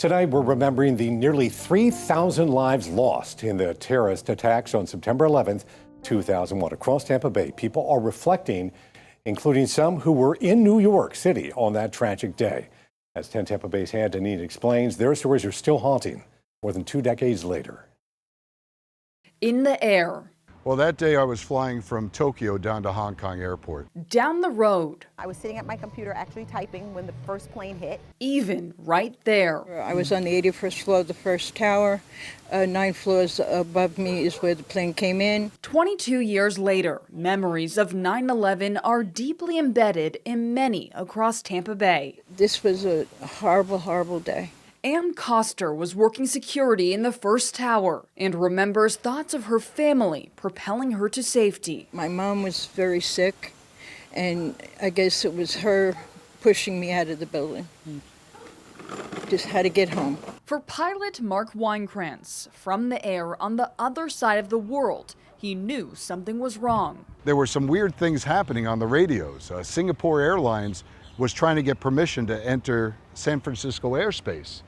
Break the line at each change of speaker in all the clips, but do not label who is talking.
Tonight, we're remembering the nearly 3,000 lives lost in the terrorist attacks on September 11th, 2001. Across Tampa Bay, people are reflecting, including some who were in New York City on that tragic day. As 10 Tampa Bay's Anne explains, their stories are still haunting more than 2 decades later.
In the air.
Well, that day I was flying from Tokyo down to Hong Kong airport.
Down the road.
I was sitting at my computer actually typing when the first plane hit.
Even right there.
I was on the 81st floor of the first tower. 9 floors above me is where the plane came in.
22 years later, memories of 9/11 are deeply embedded in many across Tampa Bay.
This was a horrible, horrible day.
Anne Koster was working security in the first tower and remembers thoughts of her family propelling her to safety.
My mom was very sick, and I guess it was her pushing me out of the building. Just had to get home.
For pilot Mark Winekrantz, from the air on the other side of the world, he knew something was wrong.
There were some weird things happening on the radios. Singapore Airlines was trying to get permission to enter San Francisco airspace,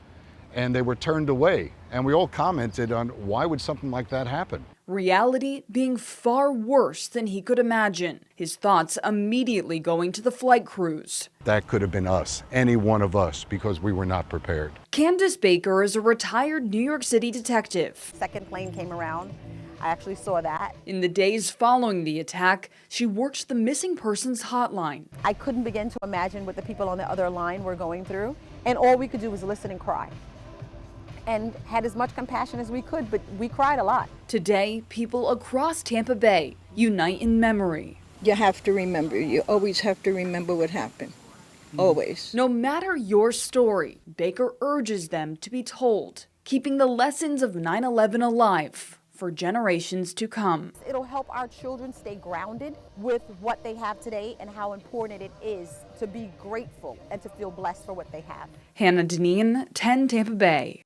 and they were turned away. And we all commented on why would something like that happen?
Reality being far worse than he could imagine. His thoughts immediately going to the flight crews.
That could have been us, any one of us, because we were not prepared.
Candace Baker is a retired New York City detective.
Second plane came around. I actually saw that.
In the days following the attack, she worked the missing persons hotline.
I couldn't begin to imagine what the people on the other line were going through, and all we could do was listen and cry. And had as much compassion as we could, but we cried a lot.
Today, people across Tampa Bay unite in memory.
You have to remember. You always have to remember what happened. Always.
No matter your story, Baker urges them to be told, keeping the lessons of 9/11 alive for generations to come.
It'll help our children stay grounded with what they have today and how important it is to be grateful and to feel blessed for what they have.
Hannah Deneen, 10 Tampa Bay.